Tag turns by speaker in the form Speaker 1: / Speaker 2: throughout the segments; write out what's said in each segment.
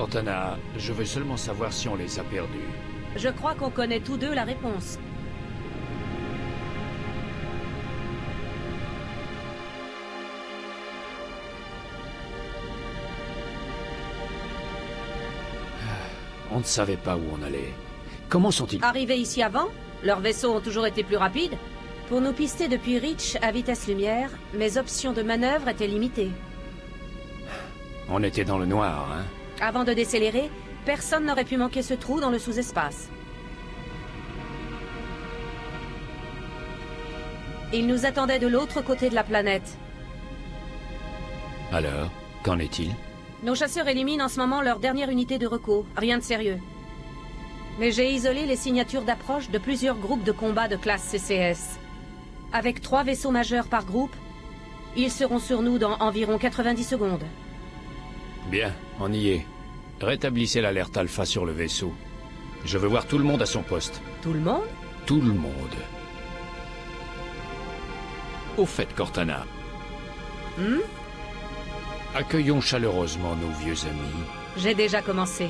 Speaker 1: Cortana, je veux seulement savoir si on les a perdus.
Speaker 2: Je crois qu'on connaît tous deux la réponse.
Speaker 1: On ne savait pas où on allait. Comment sont-ils?
Speaker 2: Arrivés ici avant, leurs vaisseaux ont toujours été plus rapides. Pour nous pister depuis Reach à vitesse lumière, mes options de manœuvre étaient limitées.
Speaker 1: On était dans le noir, hein?
Speaker 2: Avant de décélérer, personne n'aurait pu manquer ce trou dans le sous-espace. Ils nous attendaient de l'autre côté de la planète.
Speaker 1: Alors, qu'en est-il?
Speaker 2: Nos chasseurs éliminent en ce moment leur dernière unité de recours. Rien de sérieux. Mais j'ai isolé les signatures d'approche de plusieurs groupes de combat de classe CCS. Avec 3 vaisseaux majeurs par groupe, ils seront sur nous dans environ 90 secondes.
Speaker 1: Bien, on y est. Rétablissez l'alerte alpha sur le vaisseau. Je veux voir tout le monde à son poste.
Speaker 2: Tout le monde?
Speaker 1: Tout le monde. Au fait, Cortana. Accueillons chaleureusement nos vieux amis.
Speaker 2: J'ai déjà commencé.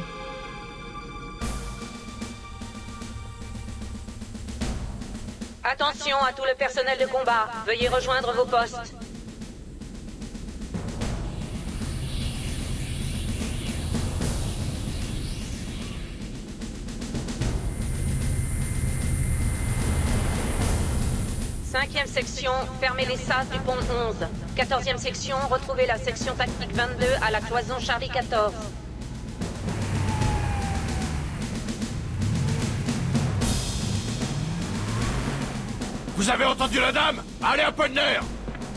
Speaker 2: Attention à tout le personnel de combat. Veuillez rejoindre vos postes. Cinquième section, fermez les sas du pont 11. 14e section, retrouvez la section tactique 22 à la cloison Charlie 14.
Speaker 3: Vous avez entendu la dame? Allez, un peu de nerf!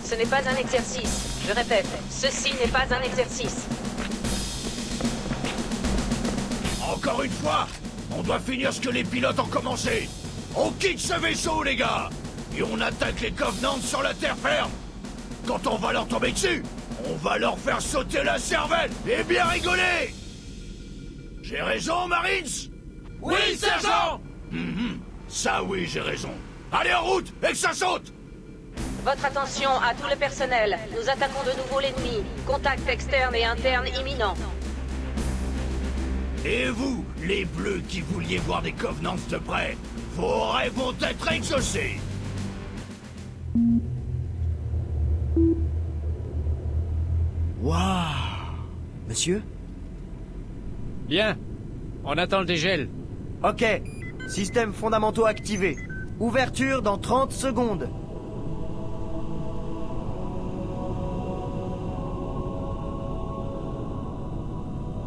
Speaker 2: Ce n'est pas un exercice. Je répète, ceci n'est pas un exercice.
Speaker 3: Encore une fois, on doit finir ce que les pilotes ont commencé. On quitte ce vaisseau, les gars! Et on attaque les Covenants sur la terre ferme! Quand on va leur tomber dessus, on va leur faire sauter la cervelle et bien rigoler! J'ai raison, Marines? Oui, sergent! Ça oui, j'ai raison. Allez, en route, et que ça saute!
Speaker 2: Votre attention à tout le personnel. Nous attaquons de nouveau l'ennemi. Contact externe et interne imminent.
Speaker 3: Et vous, les bleus qui vouliez voir des Covenants de près, vos rêves vont être exaucés!
Speaker 4: Waouh! Monsieur?
Speaker 1: Bien. On attend le dégel.
Speaker 4: Ok. Systèmes fondamentaux activés. Ouverture dans 30 secondes.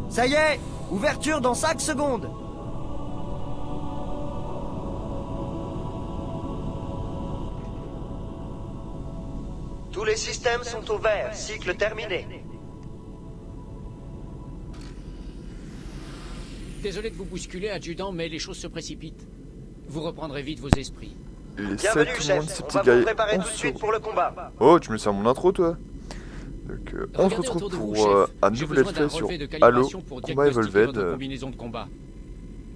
Speaker 4: Ça y est! Ouverture dans 5 secondes. Tous les systèmes sont au vert. Cycle terminé.
Speaker 1: Désolé de vous bousculer, adjudant, mais les choses se précipitent. Vous reprendrez vite vos esprits.
Speaker 5: Et
Speaker 4: Bienvenue,
Speaker 5: salut tout le
Speaker 4: chef.
Speaker 5: monde, c'est
Speaker 4: On
Speaker 5: Petit
Speaker 4: va
Speaker 5: Guy.
Speaker 4: vous préparer
Speaker 5: On
Speaker 4: tout de
Speaker 5: se
Speaker 4: suite pour le combat.
Speaker 5: Oh, tu me sers mon intro, toi. Donc, on se
Speaker 1: Regardez
Speaker 5: retrouve
Speaker 1: autour de vous,
Speaker 5: pour
Speaker 1: chef.
Speaker 5: un
Speaker 1: J'ai
Speaker 5: nouveau
Speaker 1: besoin
Speaker 5: let's
Speaker 1: d'un
Speaker 5: play sur
Speaker 1: relevé de
Speaker 5: Halo
Speaker 1: calibration pour
Speaker 5: Combat
Speaker 1: diagnostiquer
Speaker 5: Evolved.
Speaker 1: votre combinaison de combat.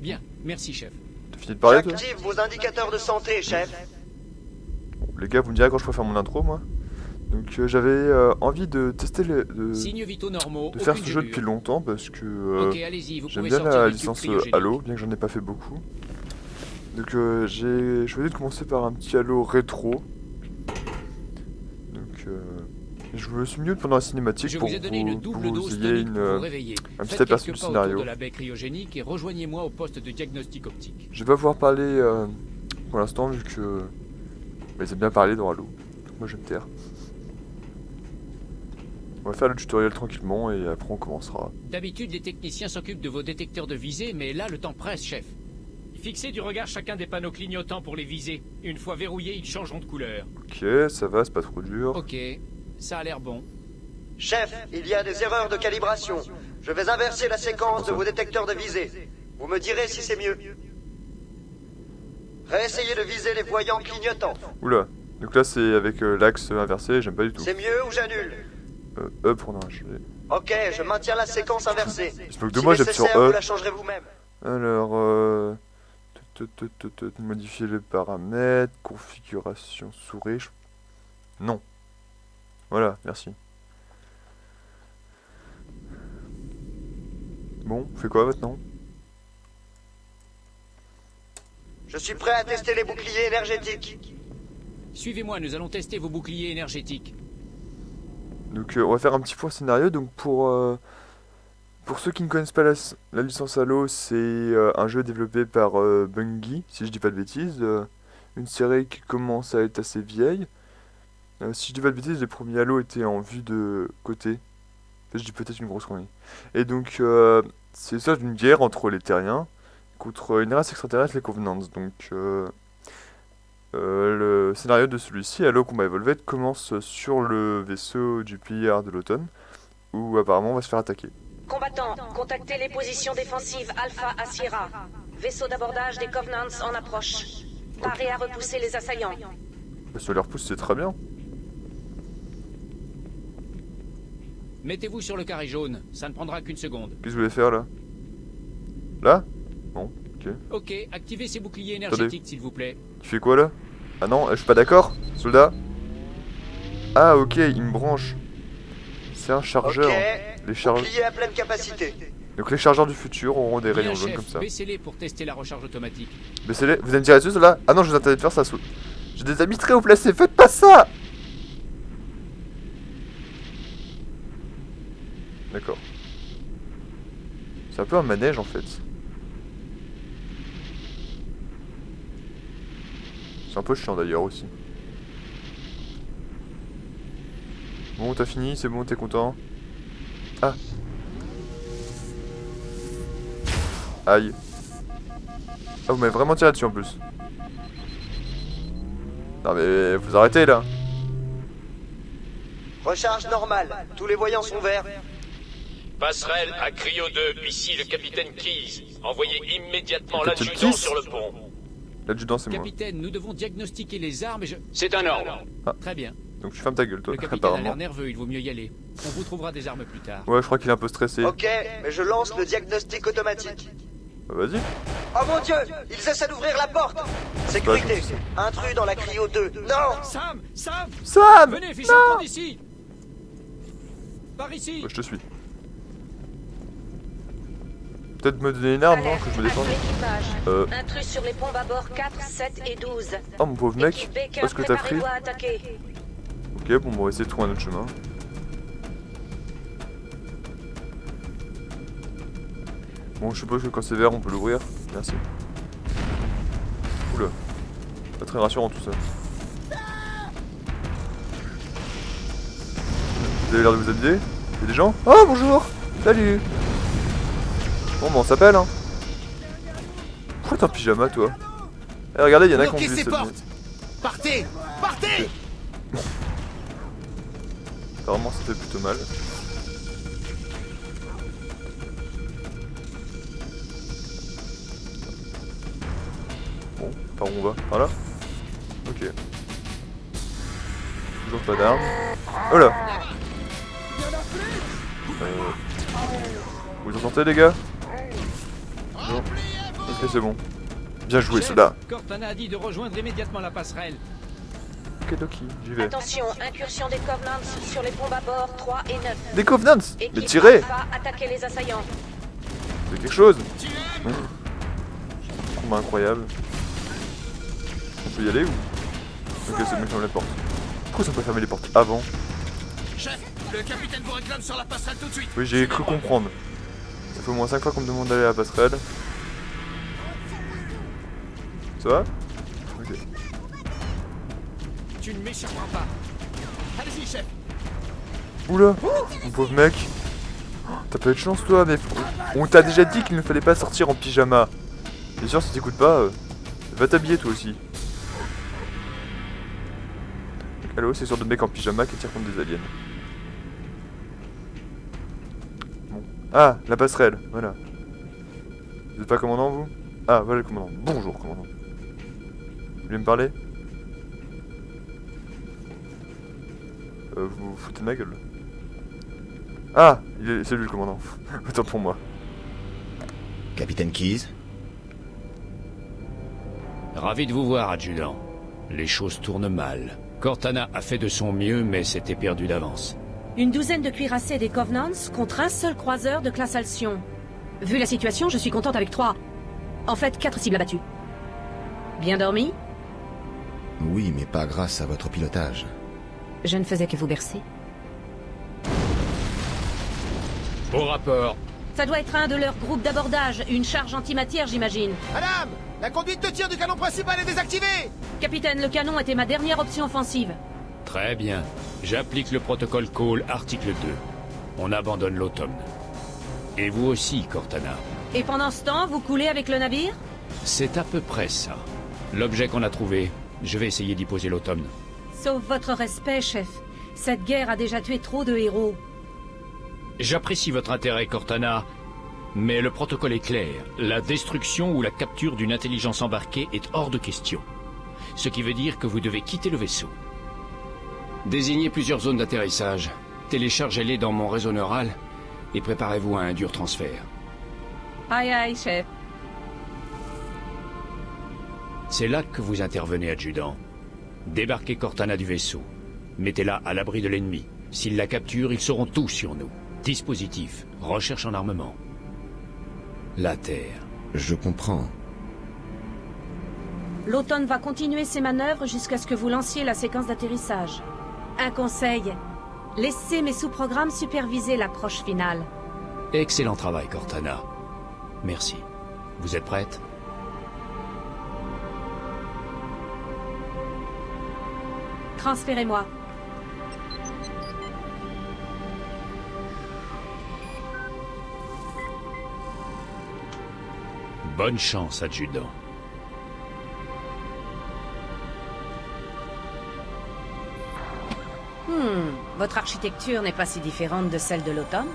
Speaker 1: Bien, merci chef.
Speaker 5: T'as fini de parler, toi?
Speaker 4: J'active vos indicateurs de santé, chef.
Speaker 5: Bon, les gars, vous me direz quand je peux faire mon intro, moi. Donc, j'avais envie de tester
Speaker 1: Signes vitaux normaux,
Speaker 5: de faire ce
Speaker 1: aucune
Speaker 5: jeu
Speaker 1: gelure.
Speaker 5: depuis longtemps parce que
Speaker 1: Ok, allez-y, vous
Speaker 5: j'aime
Speaker 1: pouvez
Speaker 5: bien
Speaker 1: sortir
Speaker 5: la
Speaker 1: du tube
Speaker 5: licence
Speaker 1: cryogénique.
Speaker 5: Halo, bien que j'en ai pas fait beaucoup. Donc, j'ai choisi de commencer par un petit Halo rétro. Donc, je me suis mis pendant la cinématique
Speaker 1: Je
Speaker 5: pour
Speaker 1: vous ai donné une double
Speaker 5: vous
Speaker 1: dose
Speaker 5: ayez
Speaker 1: tonique pour vous réveiller.
Speaker 5: un petit
Speaker 1: Faites
Speaker 5: aperçu
Speaker 1: quelques
Speaker 5: du
Speaker 1: pas
Speaker 5: scénario.
Speaker 1: autour de la baie cryogénique et rejoignez-moi au poste de diagnostic optique.
Speaker 5: Je vais pas pouvoir parler pour l'instant vu que ils aiment bien parler dans Halo. Donc moi je vais me taire. On va faire le tutoriel tranquillement et après on commencera.
Speaker 1: D'habitude, les techniciens s'occupent de vos détecteurs de visée, mais là, le temps presse, chef. Fixez du regard chacun des panneaux clignotants pour les viser. Une fois verrouillés, ils changeront de couleur.
Speaker 5: Ok, ça va, c'est pas trop dur.
Speaker 1: Ok, ça a l'air bon.
Speaker 4: Chef, il y a des erreurs de calibration. Je vais inverser la séquence de vos détecteurs de visée. Vous me direz si c'est mieux. Réessayez de viser les voyants clignotants.
Speaker 5: Oula, donc là c'est avec l'axe inversé, j'aime pas du tout.
Speaker 4: C'est mieux ou j'annule?
Speaker 5: Pour non, je vais...
Speaker 4: Ok, je maintiens la séquence inversée.
Speaker 5: Il se moque de
Speaker 4: Si
Speaker 5: moi, j'appuie sur
Speaker 4: nécessaire,
Speaker 5: E.
Speaker 4: vous la changerez vous-même.
Speaker 5: Alors, modifier les paramètres, configuration souris. Non. Voilà, merci. Bon, on fait quoi maintenant?
Speaker 4: Je suis prêt à tester les boucliers énergétiques.
Speaker 1: Suivez-moi, nous allons tester vos boucliers énergétiques.
Speaker 5: Donc on va faire un petit point scénario. Donc pour ceux qui ne connaissent pas la licence Halo, c'est un jeu développé par Bungie, si je dis pas de bêtises. Une série qui commence à être assez vieille. Si je dis pas de bêtises, les premiers Halo étaient en vue de côté. Je dis peut-être une grosse connerie. Et donc c'est ça d'une guerre entre les terriens contre une race extraterrestre, les Covenants. Donc le scénario de celui-ci, Halo Combat Evolved, commence sur le vaisseau du pillard de l'automne, où apparemment on va se faire attaquer.
Speaker 2: Combattants, contactez les positions défensives Alpha à Sierra. Vaisseau d'abordage des Covenants en approche. Parez à repousser les assaillants.
Speaker 5: Bah, si on les repousse, c'est très bien.
Speaker 1: Mettez-vous sur le carré jaune, ça ne prendra qu'une seconde.
Speaker 5: Qu'est-ce que vous voulez faire là? Là? Bon, ok.
Speaker 1: Ok, activez ces boucliers énergétiques s'il vous plaît.
Speaker 5: Tu fais quoi là? Ah non, je suis pas d'accord, soldat. Ah ok, il me branche. C'est un chargeur.
Speaker 4: Ok,
Speaker 5: Les chargeurs.
Speaker 4: bouclier à pleine capacité.
Speaker 5: Donc les chargeurs du futur auront des
Speaker 1: Bien,
Speaker 5: rayons jaunes
Speaker 1: chef,
Speaker 5: comme ça.
Speaker 1: baissez-les pour tester la recharge automatique.
Speaker 5: Baissez-les. Vous allez me tirer dessus là? Ah non, je vous interdis de faire ça. J'ai des amis très haut placés, faites pas ça! D'accord. C'est un peu un manège en fait. C'est un peu chiant d'ailleurs aussi. Bon, t'as fini, c'est bon, t'es content? Ah. Aïe. Ah, vous m'avez vraiment tiré dessus en plus. Non mais vous arrêtez là.
Speaker 4: Recharge normale. Tous les voyants sont verts.
Speaker 6: Passerelle à Cryo 2, ici le capitaine Keyes. Envoyez immédiatement
Speaker 5: Le capitaine
Speaker 6: l'adjudant
Speaker 5: Keyes
Speaker 6: sur le pont.
Speaker 5: L'adjudant c'est moi.
Speaker 1: Capitaine, nous devons diagnostiquer les armes et je...
Speaker 6: C'est un ordre.
Speaker 1: Très bien.
Speaker 5: Donc tu fermes ta gueule toi,
Speaker 1: Le capitaine a l'air
Speaker 5: apparemment.
Speaker 1: nerveux, il vaut mieux y aller. On vous trouvera des armes plus tard.
Speaker 5: Ouais, je crois qu'il est un peu stressé.
Speaker 4: Ok, mais je lance le diagnostic automatique.
Speaker 5: Bah, vas-y.
Speaker 4: Oh mon dieu, ils essaient d'ouvrir la porte. Sécurité, intrus dans la Cryo 2. Non.
Speaker 1: Sam! Sam!
Speaker 5: Sam!
Speaker 1: Venez, fichez-moi d'ici! Par ici!
Speaker 5: Ouais, je te suis. Peut-être me donner une arme, non? Que je me défende.
Speaker 2: Intrus sur les pompes à bord 4, 7 et 12.
Speaker 5: Oh mon pauvre mec,
Speaker 2: Équipe Baker,
Speaker 5: qu'est-ce que t'as pris?
Speaker 2: préparez-vous à attaquer.
Speaker 5: Ok, bon, on va essayer de trouver un autre chemin. Bon, je suppose que quand c'est vert, on peut l'ouvrir. Merci. Oula. Pas très rassurant tout ça. Vous avez l'air de vous habiller? Y'a des gens? Oh, bonjour! Salut! Bon, bah on s'appelle, hein. Pourquoi t'es en pyjama, toi? Eh, regardez, y'en a qui ont vu
Speaker 3: Bloquez ces
Speaker 5: cette
Speaker 3: portes.
Speaker 5: nuit.
Speaker 3: Partez! Partez!
Speaker 5: Apparemment, ça fait plutôt mal. Bon, par où on va? Par là? Ok. Toujours pas d'armes. Oh là! Vous entendez les gars? Non. Ok, c'est bon. Bien joué,
Speaker 1: Chef,
Speaker 5: soldat.
Speaker 1: Cortana a dit de rejoindre immédiatement la passerelle.
Speaker 5: Ok, Doki, j'y vais.
Speaker 2: Attention, incursion des Covenants sur les pompes à bord 3 et 9.
Speaker 5: Des Covenants! Mais
Speaker 2: Équipe
Speaker 5: tirez!
Speaker 2: Alpha, attaquez les assaillants.
Speaker 5: C'est quelque chose! Combat incroyable. On peut y aller ou? Ok, c'est bon, ferme les portes. Pourquoi on peut fermer les portes avant?
Speaker 3: Chef, le capitaine vous réclame sur la passerelle tout de suite.
Speaker 5: Oui, j'ai cru comprendre. Ça fait au moins 5 fois qu'on me demande d'aller à la passerelle. Ça va? Ok.
Speaker 1: Tu ne m'échapperas pas.
Speaker 3: Allez-y, chef.
Speaker 5: Oula! Mon pauvre mec! Oh, t'as pas eu de chance toi, mais on t'a déjà dit qu'il ne fallait pas sortir en pyjama. Bien sûr, si t'écoutes pas, va t'habiller toi aussi. Halo, c'est sur de mecs en pyjama qui tirent contre des aliens. Bon. Ah, la passerelle, voilà. Vous êtes pas commandant vous? Ah, voilà le commandant. Bonjour commandant. Vous voulez me parler? Vous vous foutez de ma gueule. Ah, c'est lui le commandant. Autant pour moi.
Speaker 3: Capitaine Keyes.
Speaker 1: Ravi de vous voir, adjudant. Les choses tournent mal. Cortana a fait de son mieux, mais c'était perdu d'avance.
Speaker 2: Une douzaine de cuirassés des Covenants contre un seul croiseur de classe Alcyon. Vu la situation, je suis contente avec 3. En fait, 4 cibles abattues. Bien dormi?
Speaker 7: Oui, mais pas grâce à votre pilotage.
Speaker 2: Je ne faisais que vous bercer.
Speaker 6: Au rapport.
Speaker 2: Ça doit être un de leurs groupes d'abordage, une charge antimatière, j'imagine.
Speaker 8: Madame, la conduite de tir du canon principal est désactivée.
Speaker 2: Capitaine, le canon était ma dernière option offensive.
Speaker 6: Très bien. J'applique le protocole Call, article 2. On abandonne l'automne. Et vous aussi, Cortana.
Speaker 2: Et pendant ce temps, vous coulez avec le navire?
Speaker 6: C'est à peu près ça. L'objet qu'on a trouvé, je vais essayer d'y poser l'automne.
Speaker 2: Sauf votre respect, chef. Cette guerre a déjà tué trop de héros.
Speaker 6: J'apprécie votre intérêt, Cortana, mais le protocole est clair. La destruction ou la capture d'une intelligence embarquée est hors de question. Ce qui veut dire que vous devez quitter le vaisseau. Désignez plusieurs zones d'atterrissage. Téléchargez-les dans mon réseau neural et préparez-vous à un dur transfert.
Speaker 2: Aïe aïe, chef.
Speaker 6: C'est là que vous intervenez, adjudant. Débarquez Cortana du vaisseau. Mettez-la à l'abri de l'ennemi. S'ils la capturent, ils sauront tout sur nous. Dispositif, recherche en armement. La Terre.
Speaker 7: Je comprends.
Speaker 2: L'automne va continuer ses manœuvres jusqu'à ce que vous lanciez la séquence d'atterrissage. Un conseil. Laissez mes sous-programmes superviser l'approche finale.
Speaker 6: Excellent travail, Cortana. Merci. Vous êtes prête?
Speaker 2: Transférez-moi.
Speaker 6: Bonne chance, adjudant.
Speaker 2: Votre architecture n'est pas si différente de celle de l'automne.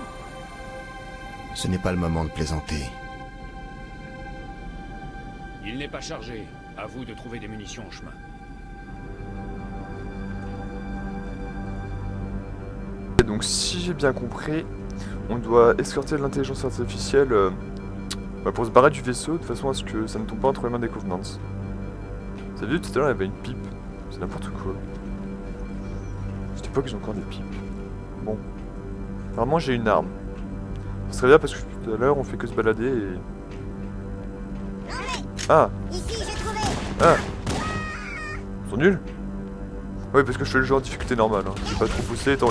Speaker 7: Ce n'est pas le moment de plaisanter.
Speaker 6: Il n'est pas chargé. À vous de trouver des munitions en chemin.
Speaker 5: Et donc si j'ai bien compris, on doit escorter l'intelligence artificielle pour se barrer du vaisseau de façon à ce que ça ne tombe pas entre les mains des Covenants. Vous avez vu tout à l'heure il y avait une pipe, c'est n'importe quoi. À cette époque ils ont encore des pipes. Bon. Apparemment j'ai une arme. Ça serait bien parce que tout à l'heure on fait que se balader et... Ah! Ah! Ils sont nuls? Oui parce que je fais le jeu en difficulté normale, hein. J'ai pas trop poussé étant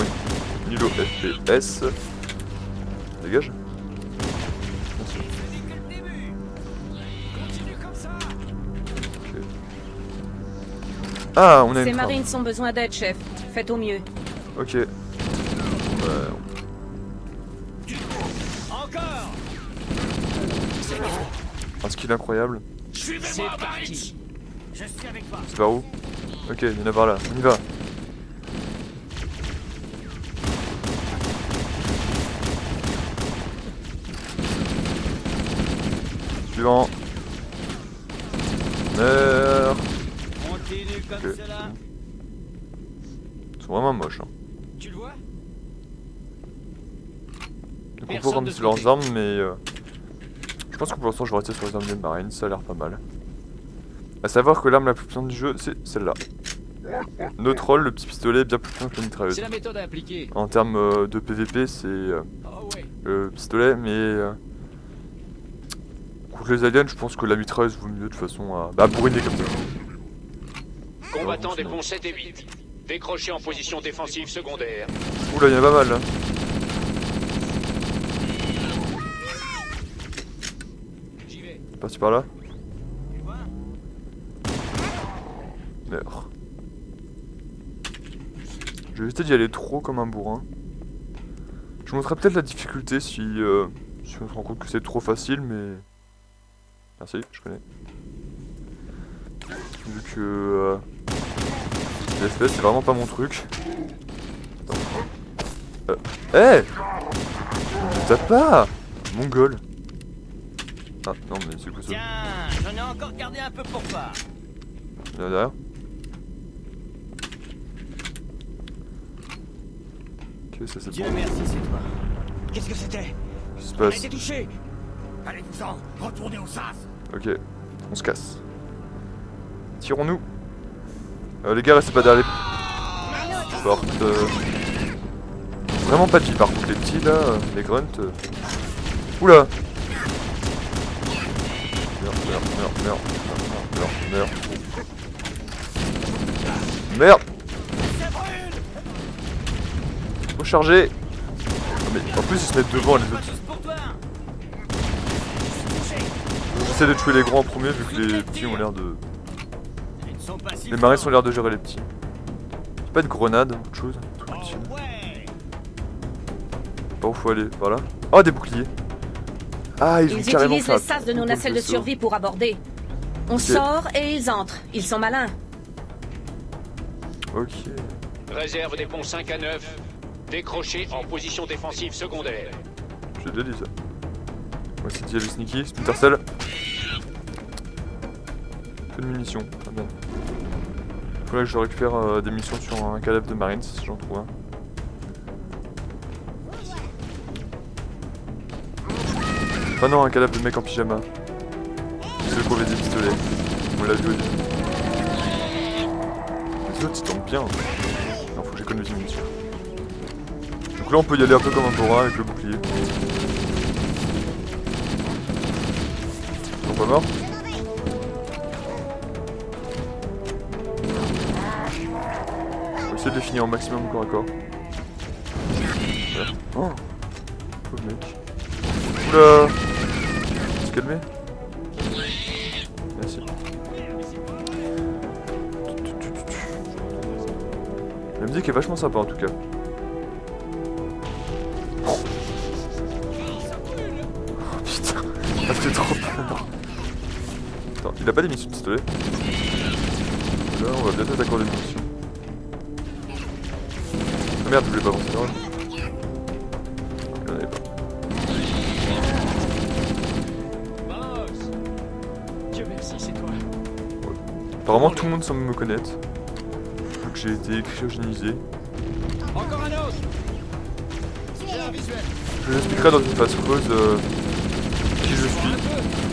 Speaker 5: nul au FPS. Dégage. Merci. Okay. Ah, on a
Speaker 2: Ces
Speaker 5: une
Speaker 2: marines ont besoin d'aide, chef. Faites au mieux.
Speaker 5: Ok.
Speaker 3: Encore.
Speaker 5: Un skill incroyable.
Speaker 3: Suivez-moi, Barry. Je suis avec toi.
Speaker 5: C'est par où? Ok, il y en a par là. On y va. Suivant. Meurs.
Speaker 3: Continue comme
Speaker 5: Ok.
Speaker 3: cela.
Speaker 5: Ils sont vraiment moches. Hein.
Speaker 1: Tu le vois?
Speaker 5: Donc on peut
Speaker 1: Personne
Speaker 5: ramener
Speaker 1: de
Speaker 5: leurs
Speaker 1: côté.
Speaker 5: armes, mais je pense que pour l'instant je vais rester sur les armes des marines, ça a l'air pas mal. A savoir que l'arme la plus puissante du jeu, c'est celle-là. Notre rôle, le petit pistolet, est bien plus puissant que la mitrailleuse.
Speaker 1: C'est la méthode à appliquer.
Speaker 5: En termes de PVP, c'est
Speaker 1: Oh ouais.
Speaker 5: le pistolet, mais contre les aliens, je pense que la mitrailleuse vaut mieux de façon à bourriner comme ça.
Speaker 6: Combattants des ponts 7 et 8. Décrochez en position défensive secondaire.
Speaker 5: Oula, il y en a pas mal là.
Speaker 1: J'y vais.
Speaker 5: Parti par là. Meurs. Je vais éviter d'y aller trop comme un bourrin. Je montrerai peut-être la difficulté si on se rend compte que c'est trop facile, mais... Merci, je connais. Vu que... les FPS c'est vraiment pas mon truc. Eh Ne tape pas Mongol. Ah, non mais c'est quoi ça?
Speaker 8: Tiens, j'en ai encore gardé un peu pour toi.
Speaker 5: Il y en a derrière. Ok, ça c'est
Speaker 8: Dieu
Speaker 5: bon.
Speaker 8: merci, c'est toi. Qu'est-ce que c'était?
Speaker 5: Qu'est-ce qui se
Speaker 8: Elle a
Speaker 5: passe?
Speaker 8: été touchée. Allez-vous-en, retournez au sas.
Speaker 5: Ok, on se casse. Tirons-nous. Les gars, restez pas derrière les portes. Vraiment pas de vie par contre, les petits là, les grunts. Oula! Merde. Faut charger. Oh, mais en plus ils se mettent devant les autres. J'essaie de tuer les grands en premier vu que les petits ont l'air de... Les marines ont l'air de gérer les petits. Pas de grenade, autre chose. Un truc utile. Par où faut aller? Par là? Oh, des boucliers. Ah, ils ont carrément
Speaker 2: utilisent
Speaker 5: fait
Speaker 2: les sas de nos nacelles de survie pour aborder. On sort et ils entrent. Ils sont malins.
Speaker 5: Ok.
Speaker 6: Réserve des ponts 5 à 9. Décroché en position défensive secondaire.
Speaker 5: J'ai déjà dit ça. On va essayer d'y aller sneaky. Splinter Cell. Peu de munitions. Très bien. Faudrait que je récupère des munitions sur un cadavre de marine si j'en trouve un. Enfin non, un cadavre de mec en pyjama. C'est le brevet des pistolets. On l'a vu au début. Les autres ils tombent bien. Non, faut que j'économise mes munitions. Donc là on peut y aller un peu comme un bourrin avec le bouclier. Ils sont pas morts? On va essayer de les finir au maximum corps à corps. Voilà. Oh, pauvre mec. Oula! Se calmer? Merci. La musique est vachement sympa en tout cas. Oh putain, ça fait trop peur. Attends, il a pas d'émission de pistolet. Là, on va bientôt t'accorder des munitions. Ah merde, je voulais pas avancer dans le. Il en avait pas.
Speaker 1: Dieu merci, c'est toi.
Speaker 5: Apparemment, tout le monde semble me connaître. Donc j'ai été cryogénisé.
Speaker 1: Encore un autre.
Speaker 5: Je vous expliquerai dans une phase creuse qui je suis.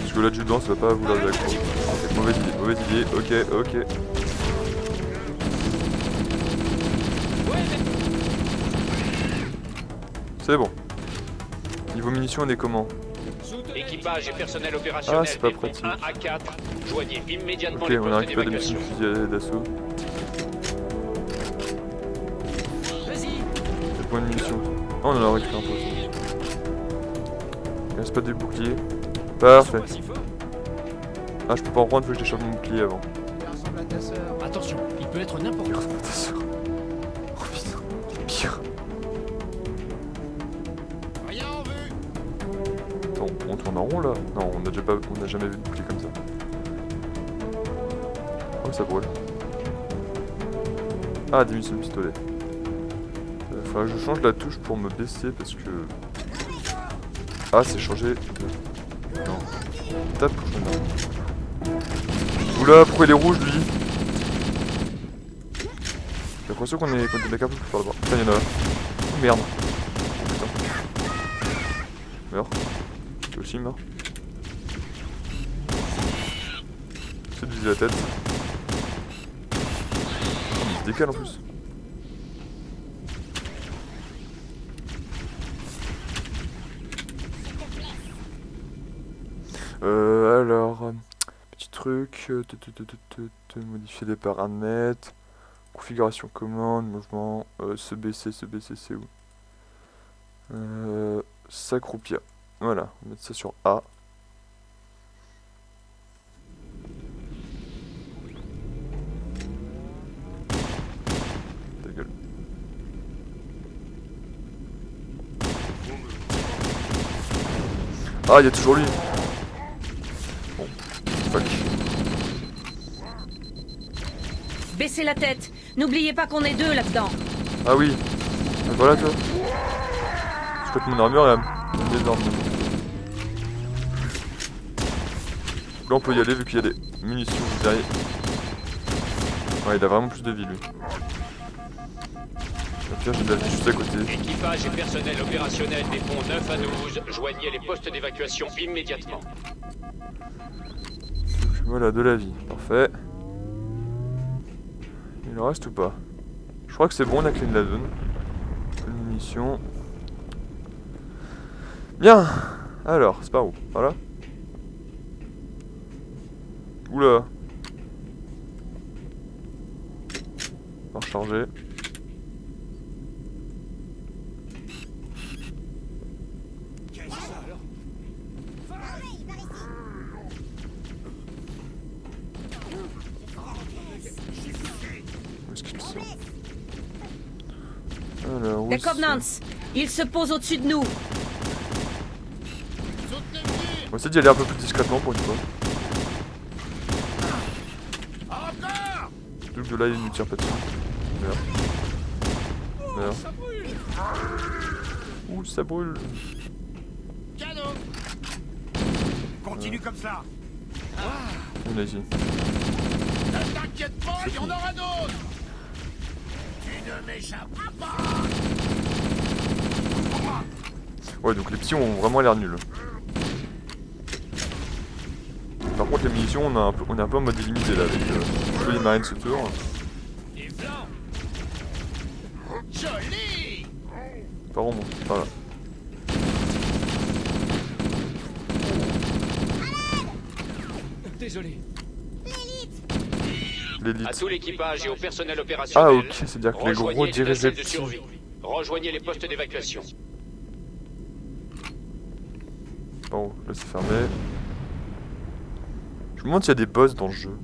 Speaker 5: Parce que l'adjudant ça va pas vouloir de la cour. Mauvaise idée, ok. C'est bon. Niveau munitions, on est comment?
Speaker 6: Équipage et personnel opérationnel
Speaker 5: Ah, c'est pas
Speaker 6: des ponts
Speaker 5: pratique.
Speaker 6: 1 à 4. Joignez immédiatement
Speaker 5: Ok,
Speaker 6: les
Speaker 5: on a
Speaker 6: postes
Speaker 5: récupéré des munitions
Speaker 6: d'évacuation.
Speaker 5: de fusil d'assaut.
Speaker 1: Vas-y.
Speaker 5: Des points de munitions. Oh, on en a récupéré un peu aussi. Il reste pas des boucliers. Parfait.
Speaker 1: Pas si fort.
Speaker 5: Ah, je peux pas en prendre, faut que je décharge mon bouclier avant.
Speaker 1: Attention, il peut être n'importe
Speaker 5: Il
Speaker 1: où.
Speaker 5: ressemble à ta sœur. Oh putain, pire.
Speaker 8: Rien en vue.
Speaker 5: Attends, on tourne en rond là? Non, on a jamais vu de bouclier comme ça. Oh, ça brûle. Ah, des munitions de pistolet. Faudrait que je change la touche pour me baisser parce que... Ah, c'est changé de... Non. Tape pour changer. Oula, pourquoi il est rouge lui? J'ai l'impression qu'on est des mecs un peu plus forts là-bas. Putain, y'en a un. Oh merde. Oh, putain. Meurs. T'es aussi mort. J'essaie de viser la tête. Oh, mais il se décale en plus. Alors, petit truc, modifier les paramètres, configuration commande, mouvement, se baisser, c'est où? S'accroupir. Voilà, on va mettre ça sur A. Ta gueule. Ah, il y a toujours lui. Bon, fuck.
Speaker 2: Baissez la tête. N'oubliez pas qu'on est deux là-dedans.
Speaker 5: Ah oui. Ah, voilà toi. Je crois que mon armure est énorme. Là on peut y aller vu qu'il y a des munitions derrière. Ouais, il a vraiment plus de vie lui. Au pire, j'ai de la vie juste à côté.
Speaker 6: Équipage et personnel opérationnel des ponts 9 à 12. Joignez les postes d'évacuation immédiatement.
Speaker 5: Donc, voilà, de la vie. Parfait. Il en reste ou pas? Je crois que c'est bon, on a clean la zone. Peu de munitions. Bien. Alors, c'est par où? Par là? Oula. On va recharger. Où est-ce qu'ils sont? Alors, où
Speaker 2: Les
Speaker 5: sont-
Speaker 2: Covenants, ils se posent au-dessus de nous.
Speaker 5: On va essayer d'y aller un peu plus discrètement pour une fois. Donc de là, il nous tire pas dessus. Merde. Merde. Ouh, ça brûle.
Speaker 8: Cadeau. Continue comme ça.
Speaker 5: On est ici.
Speaker 8: Ne t'inquiète pas, il y en aura d'autres. Tu ne m'échapperas pas.
Speaker 5: Ouais, donc les petits ont vraiment l'air nuls. Par contre, les munitions, on est un peu en mode illimité là, avec tous les marines autour.
Speaker 8: Des flancs. Joli.
Speaker 5: Par où, par là.
Speaker 1: Désolé.
Speaker 6: À
Speaker 5: L'élite.
Speaker 6: tout l'équipage et au personnel
Speaker 5: Ah,
Speaker 6: opérationnel.
Speaker 5: ok, c'est-à-dire que les gros
Speaker 6: rejoignez
Speaker 5: dirigent
Speaker 6: nacelles
Speaker 5: les
Speaker 6: de
Speaker 5: petits.
Speaker 6: survie. Rejoignez les postes d'évacuation.
Speaker 5: Par où? Là, c'est fermé. Je me demande s'il y a des boss dans le jeu.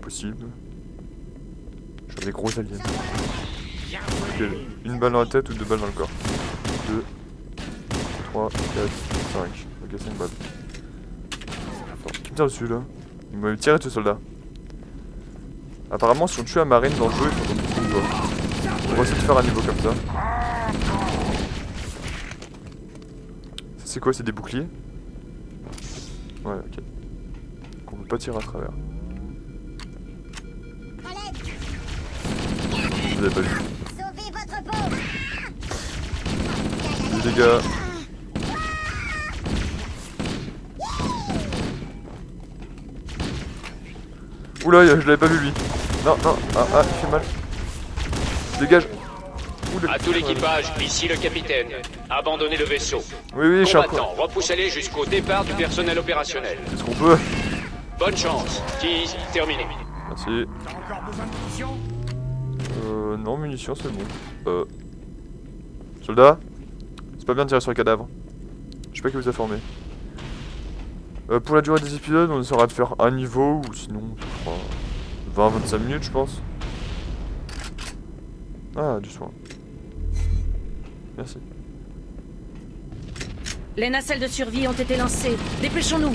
Speaker 5: Possible. Genre des gros aliens. Ok, une balle dans la tête ou 2 balles dans le corps. 2, 3, 4, 5. Ok, 5 balles. Attends, qui me tire dessus là? Il m'a tiré ce soldat. Apparemment, si on tue un marine dans le jeu, il faut qu'on tue une doigt. On va essayer de faire un niveau comme ça. Ça, c'est quoi? C'est des boucliers? Ouais, ok. Qu'on peut pas tirer à travers. Vous avez pas vu.
Speaker 9: Sauvez votre peau.
Speaker 5: Les dégâts. Oula, je l'avais pas vu lui. Non, non, ah, il fait mal. Dégage. Oula.
Speaker 6: À tout l'équipage, ici le capitaine. Abandonnez le vaisseau.
Speaker 5: Oui, oui, je suis un peu.
Speaker 6: Combattants, repoussez-les jusqu'au départ du personnel opérationnel.
Speaker 5: Est-ce qu'on peut?
Speaker 6: Bonne chance. Tease, terminé.
Speaker 5: Merci.
Speaker 8: T'as encore besoin de munitions?
Speaker 5: Non, munitions, c'est bon. Soldat? C'est pas bien de tirer sur le cadavre. Je sais pas qui vous a formé. Pour la durée des épisodes, on essaiera de faire un niveau, ou sinon, ça fera 20-25 minutes, je pense. Ah, du soin. Merci.
Speaker 2: Les nacelles de survie ont été lancées. Dépêchons-nous.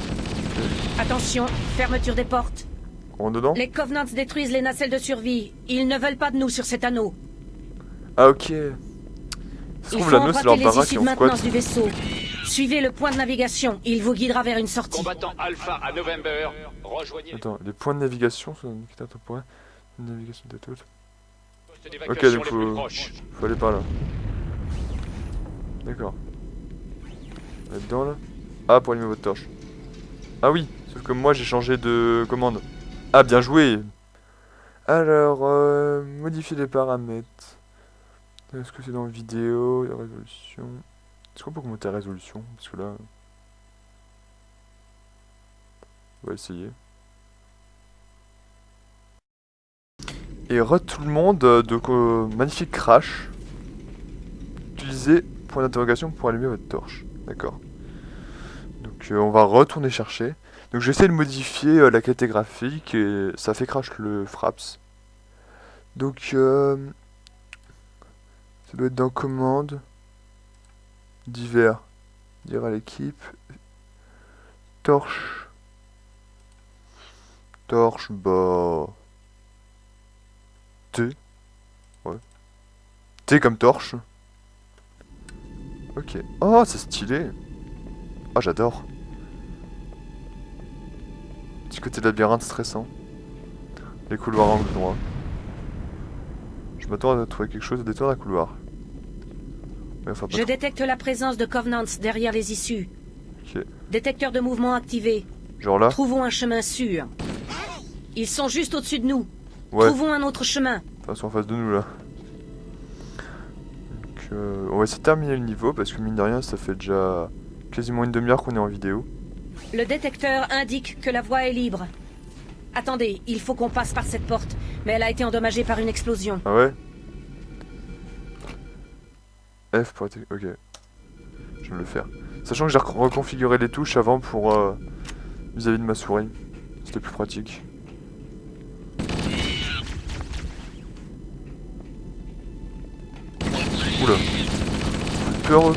Speaker 2: Attention, fermeture des portes.
Speaker 5: On rentre dedans?
Speaker 2: Les Covenants détruisent les nacelles de survie. Ils ne veulent pas de nous sur cet anneau.
Speaker 5: Ah, ok. Ça se
Speaker 2: Il
Speaker 5: trouve,
Speaker 2: faut
Speaker 5: l'anneau, c'est leur
Speaker 2: emprunter les
Speaker 5: baraque
Speaker 2: issues
Speaker 5: et
Speaker 2: de
Speaker 5: on
Speaker 2: maintenance
Speaker 5: squatte.
Speaker 2: du vaisseau. Suivez le point de navigation. Il vous guidera vers une sortie.
Speaker 6: Combattant Alpha à November, rejoignez
Speaker 5: Attends, les points de navigation sont indiqués temporaire. Navigation de toutes.
Speaker 6: les postes
Speaker 5: Ok,
Speaker 6: d'évacuation
Speaker 5: donc
Speaker 6: les plus proches.
Speaker 5: faut aller par là. D'accord. Là-dedans, là. Ah, pour allumer votre torche. Ah oui, sauf que moi j'ai changé de commande. Ah, bien joué. Alors, modifier les paramètres. Est-ce que c'est dans vidéo, la résolution? Est-ce qu'on peut augmenter la résolution? Parce que là... On va essayer. Et tout le monde, magnifique crash. Utilisez point d'interrogation pour allumer votre torche. D'accord. Donc on va retourner chercher. Donc j'essaie de modifier la qualité graphique et ça fait crash le Fraps. Donc ça doit être dans commande. Divers. Dire à l'équipe. Torche. Torche, bah... T. Ouais. T comme torche. Ok. Oh, c'est stylé. Oh, j'adore. Petit côté labyrinthe stressant. Les couloirs angle droit. Je m'attends à trouver quelque chose à détourner un couloir. Mais enfin, pas
Speaker 2: Je
Speaker 5: trop.
Speaker 2: détecte la présence de Covenants derrière les issues.
Speaker 5: Ok.
Speaker 2: Détecteur de mouvement activé.
Speaker 5: Genre là?
Speaker 2: Trouvons un chemin sûr. Ils sont juste au-dessus de nous.
Speaker 5: Ouais.
Speaker 2: Trouvons un autre chemin.
Speaker 5: Ils sont en face de nous là. Donc on va essayer de terminer le niveau parce que mine de rien ça fait déjà quasiment une demi-heure qu'on est en vidéo.
Speaker 2: Le détecteur indique que la voie est libre. Attendez, il faut qu'on passe par cette porte, mais elle a été endommagée par une explosion.
Speaker 5: Ah ouais? F pour être... Ok. Je vais le faire. Sachant que j'ai reconfiguré les touches avant pour... vis-à-vis de ma souris. C'était plus pratique. Oula. Peur eux.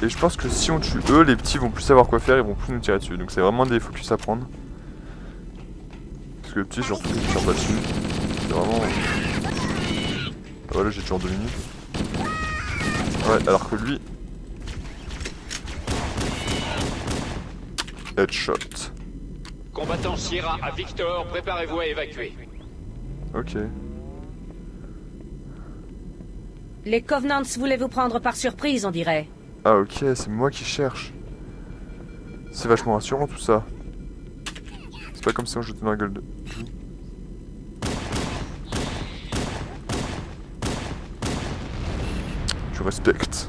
Speaker 5: Et je pense que si on tue eux, les petits vont plus savoir quoi faire, ils vont plus nous tirer dessus. Donc c'est vraiment des focus à prendre. Parce que le petit surtout, il tire pas dessus. C'est vraiment... Ah voilà, j'ai tué en 2 minutes. Ouais, alors que lui... Headshot.
Speaker 6: Combattant Sierra à Victor, préparez-vous à évacuer.
Speaker 5: Ok.
Speaker 2: Les Covenants voulaient vous prendre par surprise, on dirait.
Speaker 5: Ah ok, c'est moi qui cherche. C'est vachement rassurant tout ça. C'est pas comme si on jetait dans la gueule de... Tu respectes.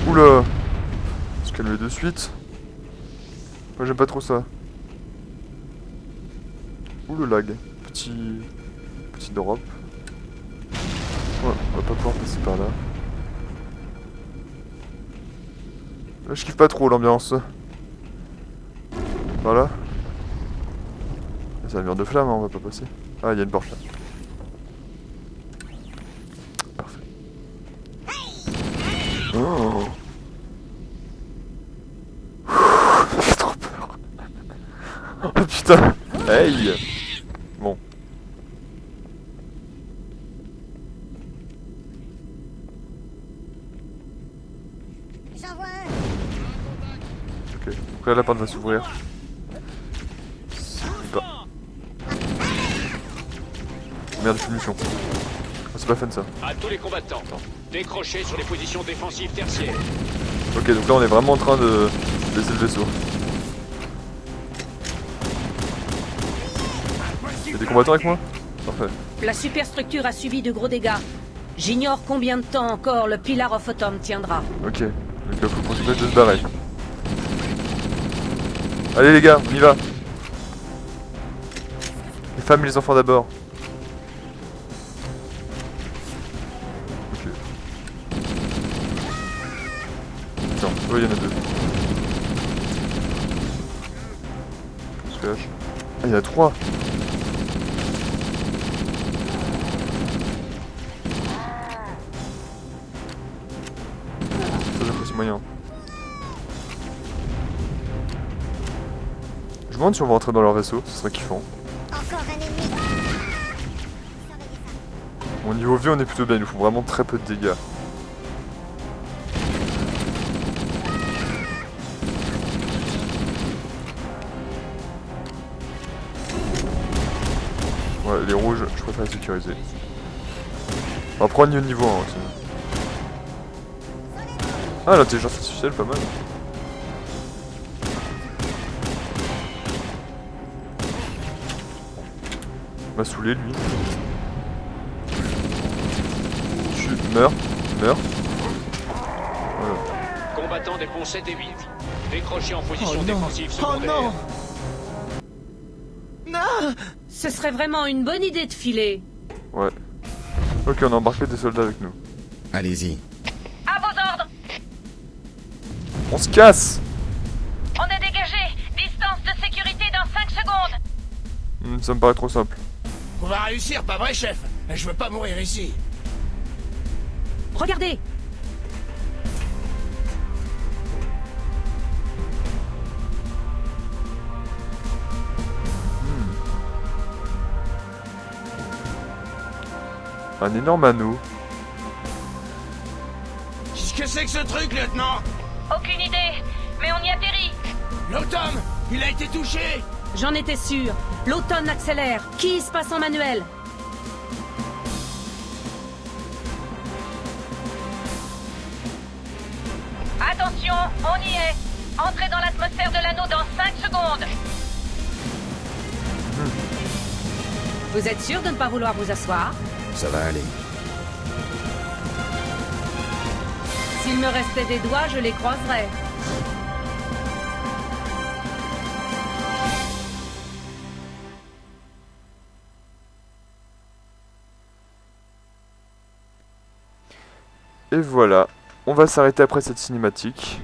Speaker 5: Oula! Se calmer de suite. Moi j'aime pas trop ça. Ouh le lag. Petit drop. Ouais, on va pas pouvoir passer par là. Là je kiffe pas trop l'ambiance. Voilà. C'est un mur de flamme, hein, on va pas passer. Ah, il y a une porte là. Parfait. Oh. J'ai trop peur. Oh putain. Hey. Bon.
Speaker 9: J'envoie un.
Speaker 5: Ok, donc là la porte va s'ouvrir. Merde, de punition. Oh, c'est pas fun ça.
Speaker 6: À tous les combattants, décrochez sur les positions défensives tertiaires.
Speaker 5: Ok, donc là on est vraiment en train de laisser le vaisseau. Y'a des combattants avec moi? Parfait.
Speaker 2: La superstructure a subi de gros dégâts. J'ignore combien de temps encore le Pillar of Autumn tiendra.
Speaker 5: Ok, donc là faut qu'on se mette de se barrer. Allez les gars, on y va. Les femmes et les enfants d'abord. Ok. Tiens, oui, il y en a deux. On se cache. Ah, il y en a 3. Ça, j'apprécie moyen. Je me demande si on va rentrer dans leur vaisseau, ce serait kiffant.
Speaker 9: Encore un ennemi.
Speaker 5: Au niveau vie, on est plutôt bien, il nous faut vraiment très peu de dégâts. Ouais, les rouges, je préfère les sécuriser. On va prendre niveau 1 aussi. Ah, l'intelligence artificielle, pas mal. M'a saoulé lui. Meurs. Voilà.
Speaker 6: Combattants des ponts 7 et 8, décrochez en position défensive secondaire.
Speaker 2: Oh non! Non! Ce serait vraiment une bonne idée de filer.
Speaker 5: Ouais. Ok, on a embarqué des soldats avec nous.
Speaker 7: Allez-y.
Speaker 2: À vos ordres!
Speaker 5: On se casse!
Speaker 2: On est dégagé! Distance de sécurité dans 5 secondes!
Speaker 5: Ça me paraît trop simple.
Speaker 8: On va réussir, pas vrai, chef? Je veux pas mourir ici.
Speaker 2: Regardez!
Speaker 5: Un énorme anneau.
Speaker 8: Qu'est-ce que c'est que ce truc, lieutenant?
Speaker 2: Aucune idée, mais on y atterrit!
Speaker 8: L'automne, il a été touché.
Speaker 2: J'en étais sûr. L'automne accélère. Qui se passe en manuel? Attention, on y est. Entrez dans l'atmosphère de l'anneau dans 5 secondes. Vous êtes sûr de ne pas vouloir vous asseoir?
Speaker 7: Ça va aller.
Speaker 2: S'il me restait des doigts, je les croiserais.
Speaker 5: Et voilà, on va s'arrêter après cette cinématique.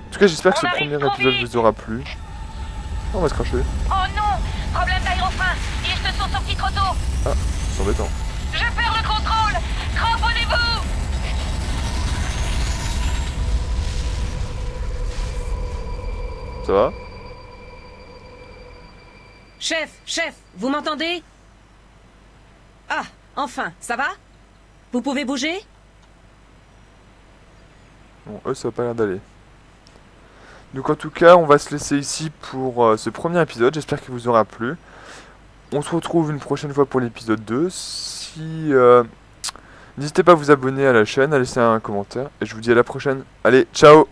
Speaker 5: En tout cas, j'espère que ce premier épisode vous aura plu. On va se cracher.
Speaker 2: Oh non! Problème d'aérofrein! Ils se sont sortis trop tôt!
Speaker 5: Ah, c'est embêtant.
Speaker 2: Je perds le contrôle! Cramponnez-vous!
Speaker 5: Ça va?
Speaker 2: Chef, vous m'entendez? Ah, enfin, ça va? Vous pouvez bouger?
Speaker 5: Bon, eux, ça va pas l'air d'aller. Donc en tout cas, on va se laisser ici pour ce premier épisode. J'espère qu'il vous aura plu. On se retrouve une prochaine fois pour l'épisode 2. N'hésitez pas à vous abonner à la chaîne, à laisser un commentaire. Et je vous dis à la prochaine. Allez, ciao!